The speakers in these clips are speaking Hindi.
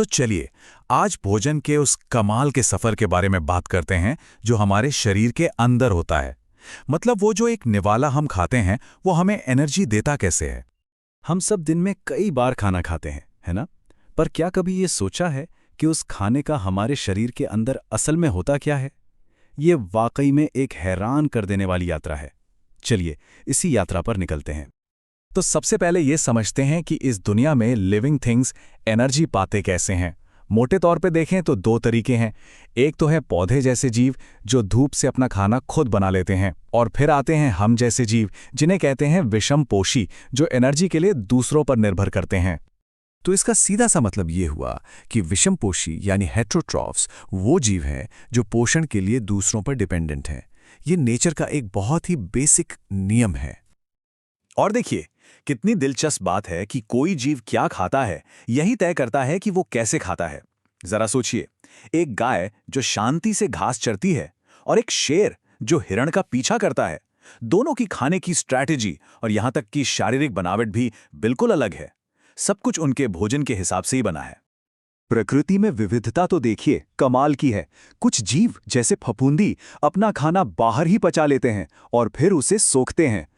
तो चलिए आज भोजन के उस कमाल के सफर के बारे में बात करते हैं जो हमारे शरीर के अंदर होता है। मतलब वो जो एक निवाला हम खाते हैं वो हमें एनर्जी देता कैसे है। हम सब दिन में कई बार खाना खाते हैं, है ना? पर क्या कभी ये सोचा है कि उस खाने का हमारे शरीर के अंदर असल में होता क्या है? ये वाकई में एक हैरान कर देने वाली यात्रा है। चलिए इसी यात्रा पर निकलते हैं। तो सबसे पहले ये समझते हैं कि इस दुनिया में लिविंग थिंग्स एनर्जी पाते कैसे हैं। मोटे तौर पे देखें तो दो तरीके हैं। एक तो है पौधे जैसे जीव जो धूप से अपना खाना खुद बना लेते हैं, और फिर आते हैं हम जैसे जीव जिन्हें कहते हैं विषमपोषी, जो एनर्जी के लिए दूसरों पर निर्भर करते हैं। तो इसका सीधा सा मतलब ये हुआ कि विषमपोषी यानी हेट्रोट्रॉफ्स वो जीव हैं जो पोषण के लिए दूसरों पर डिपेंडेंट हैं। ये नेचर का एक बहुत ही बेसिक नियम है। और देखिए कितनी दिलचस्प बात है कि कोई जीव क्या खाता है यही तय करता है कि वो कैसे खाता है। जरा सोचिए, एक गाय जो शांति से घास चरती है और एक शेर जो हिरण का पीछा करता है, दोनों की खाने की स्ट्रैटेजी और यहां तक कि शारीरिक बनावट भी बिल्कुल अलग है। सब कुछ उनके भोजन के हिसाब से ही बना है। प्रकृति में विविधता तो देखिए कमाल की है। कुछ जीव जैसे फफूंदी अपना खाना बाहर ही पचा लेते हैं और फिर उसे सोखते हैं।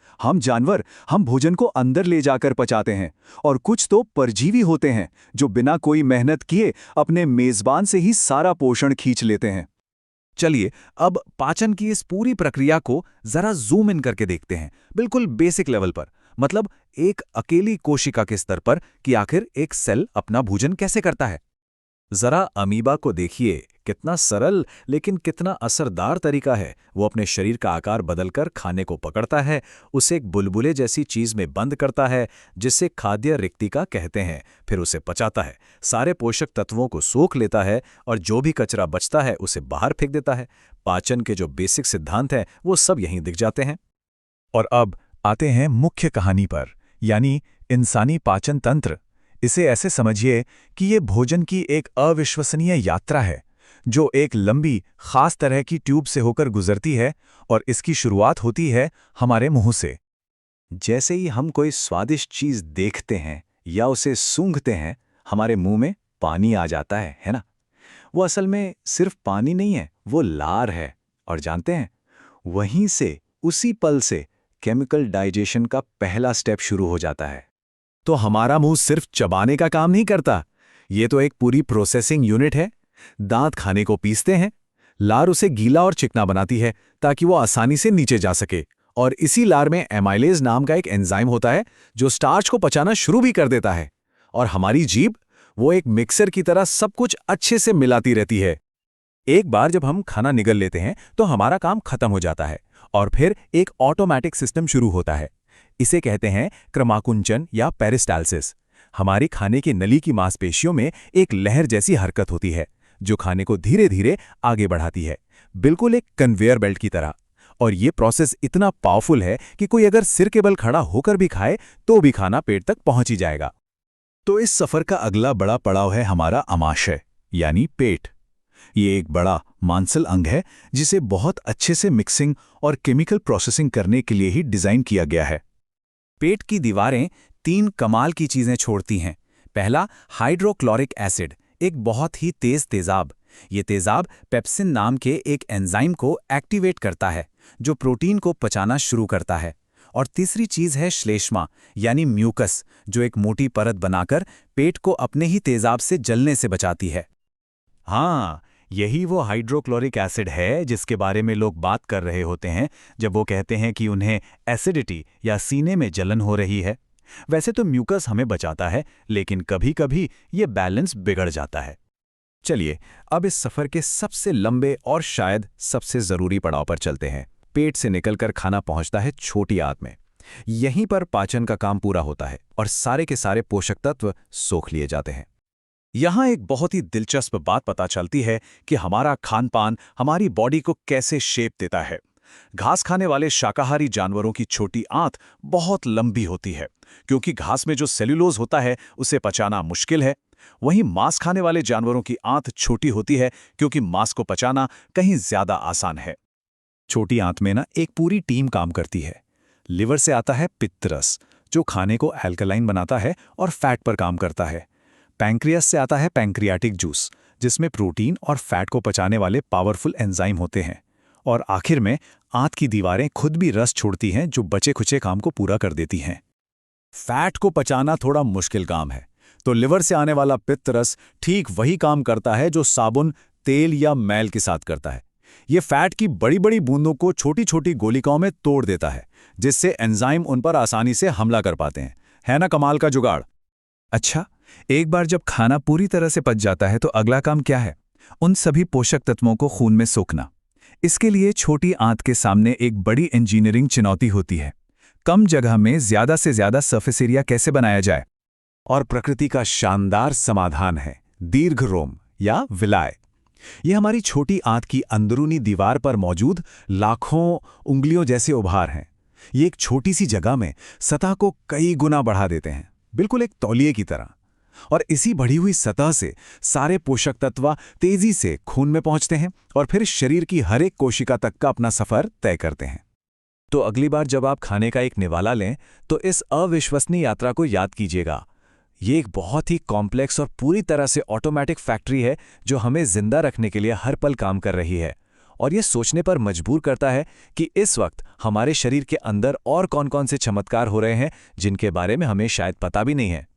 हम भोजन को अंदर ले जाकर पचाते हैं। और कुछ तो परजीवी होते हैं जो बिना कोई मेहनत किए अपने मेजबान से ही सारा पोषण खींच लेते हैं। चलिए अब पाचन की इस पूरी प्रक्रिया को जरा जूम इन करके देखते हैं, बिल्कुल बेसिक लेवल पर। मतलब एक अकेली कोशिका के स्तर पर कि आखिर एक सेल अपना भोजन कैसे करता है। जरा अमीबा को देखिए, कितना सरल लेकिन कितना असरदार तरीका है। वो अपने शरीर का आकार बदलकर खाने को पकड़ता है, उसे एक बुलबुले जैसी चीज में बंद करता है जिसे खाद्य रिक्तिका कहते हैं, फिर उसे पचाता है, सारे पोषक तत्वों को सोख लेता है और जो भी कचरा बचता है उसे बाहर फेंक देता है। पाचन के जो बेसिक सिद्धांत हैं वो सब यहीं दिख जाते हैं। और अब आते हैं मुख्य कहानी पर, यानी इंसानी पाचन तंत्र। इसे ऐसे समझिए कि ये भोजन की एक अविश्वसनीय यात्रा है जो एक लंबी, खास तरह की ट्यूब से होकर गुजरती है, और इसकी शुरुआत होती है हमारे मुंह से। जैसे ही हम कोई स्वादिष्ट चीज देखते हैं या उसे सूंघते हैं, हमारे मुंह में पानी आ जाता है ना? वो असल में सिर्फ पानी नहीं है, वो लार है। और जानते हैं, वहीं से, उसी पल से केमिकल डाइजेशन का पहला स्टेप शुरू हो जाता है। तो हमारा मुंह सिर्फ चबाने का काम नहीं करता, ये तो एक पूरी प्रोसेसिंग यूनिट है। दांत खाने को पीसते हैं, लार उसे गीला और चिकना बनाती है ताकि वो आसानी से नीचे जा सके, और इसी लार में एमाइलेज नाम का एक एंजाइम होता है जो स्टार्च को पचाना शुरू भी कर देता है। और हमारी जीभ, वो एक मिक्सर की तरह सब कुछ अच्छे से मिलाती रहती है। एक बार जब हम खाना निगल लेते हैं तो हमारा काम खत्म हो जाता है, और फिर एक ऑटोमेटिक सिस्टम शुरू होता है। इसे कहते हैं क्रमाकुंचन या पेरिस्टाल्सिस। हमारी खाने की नली की मांसपेशियों में एक लहर जैसी हरकत होती है जो खाने को धीरे धीरे आगे बढ़ाती है, बिल्कुल एक कन्वेयर बेल्ट की तरह। और ये प्रोसेस इतना पावरफुल है कि कोई अगर सिर के बल खड़ा होकर भी खाए तो भी खाना पेट तक पहुंच ही जाएगा। तो इस सफर का अगला बड़ा पड़ाव है हमारा अमाशय यानी पेट। ये एक बड़ा मांसल अंग है जिसे बहुत अच्छे से मिक्सिंग और केमिकल प्रोसेसिंग करने के लिए ही डिजाइन किया गया है। पेट की दीवारें तीन कमाल की चीजें छोड़ती हैं। पहला, हाइड्रोक्लोरिक एसिड, एक बहुत ही तेज तेजाब। ये तेजाब पेप्सिन नाम के एक एंजाइम को एक्टिवेट करता है जो प्रोटीन को पचाना शुरू करता है। और तीसरी चीज है श्लेष्मा यानी म्यूकस, जो एक मोटी परत बनाकर पेट को अपने ही तेजाब से जलने से बचाती है। हाँ, यही वो हाइड्रोक्लोरिक एसिड है जिसके बारे में लोग बात कर रहे होते हैं जब वो कहते हैं कि उन्हें एसिडिटी या सीने में जलन हो रही है। वैसे तो म्यूकस हमें बचाता है, लेकिन कभी-कभी ये बैलेंस बिगड़ जाता है। चलिए अब इस सफर के सबसे लंबे और शायद सबसे जरूरी पड़ाव पर चलते हैं। पेट से निकलकर खाना पहुंचता है छोटी आंत में। यहीं पर पाचन का काम पूरा होता है और सारे के सारे पोषक तत्व सोख लिए जाते हैं। यहाँ एक बहुत ही दिलचस्प बात पता चलती है कि हमारा खान-पान हमारी बॉडी को कैसे शेप देता है। घास खाने वाले शाकाहारी जानवरों की छोटी आंत बहुत लंबी होती है क्योंकि घास में जो सेल्यूलोज होता है उसे पचाना मुश्किल है। वहीं मांस खाने वाले जानवरों की आंत छोटी होती है क्योंकि मांस को पचाना कहीं ज्यादा आसान है। छोटी आंत में एक पूरी टीम काम करती है। लिवर से आता है पित्त रस जो खाने को एल्कलाइन बनाता है और फैट पर काम करता है। पैंक्रियास से आता है पैंक्रियाटिक जूस, जिसमें प्रोटीन और फैट को पचाने वाले पावरफुल एंजाइम होते हैं। और आखिर में आंत की दीवारें खुद भी रस छोड़ती हैं जो बचे खुचे काम को पूरा कर देती हैं। फैट को पचाना थोड़ा मुश्किल काम है, तो लिवर से आने वाला पित्त रस ठीक वही काम करता है जो साबुन, तेल या मैल के साथ करता है। ये फैट की बड़ी बड़ी बूंदों को छोटी छोटी गोलिकाओं में तोड़ देता है, जिससे एंजाइम उन पर आसानी से हमला कर पाते हैं। है ना कमाल का जुगाड़? अच्छा, एक बार जब खाना पूरी तरह से पच जाता है तो अगला काम क्या है? उन सभी पोषक तत्वों को खून में सोखना। इसके लिए छोटी आंत के सामने एक बड़ी इंजीनियरिंग चुनौती होती है। कम जगह में ज्यादा से ज्यादा सरफेस एरिया कैसे बनाया जाए? और प्रकृति का शानदार समाधान है दीर्घ रोम या विलाय। ये हमारी छोटी आंत की अंदरूनी दीवार पर मौजूद लाखों उंगलियों जैसे उभार हैं। ये एक छोटी सी जगह में सतह को कई गुना बढ़ा देते हैं, बिल्कुल एक तौलिए की तरह। और इसी बढ़ी हुई सतह से सारे पोषक तत्व तेजी से खून में पहुंचते हैं और फिर शरीर की हर एक कोशिका तक का अपना सफर तय करते हैं। तो अगली बार जब आप खाने का एक निवाला लें तो इस अविश्वसनीय यात्रा को याद कीजिएगा। ये एक बहुत ही कॉम्प्लेक्स और पूरी तरह से ऑटोमेटिक फैक्ट्री है जो हमें जिंदा रखने के लिए हर पल काम कर रही है। और ये सोचने पर मजबूर करता है कि इस वक्त हमारे शरीर के अंदर और कौन-कौन से चमत्कार हो रहे हैं जिनके बारे में हमें शायद पता भी नहीं है।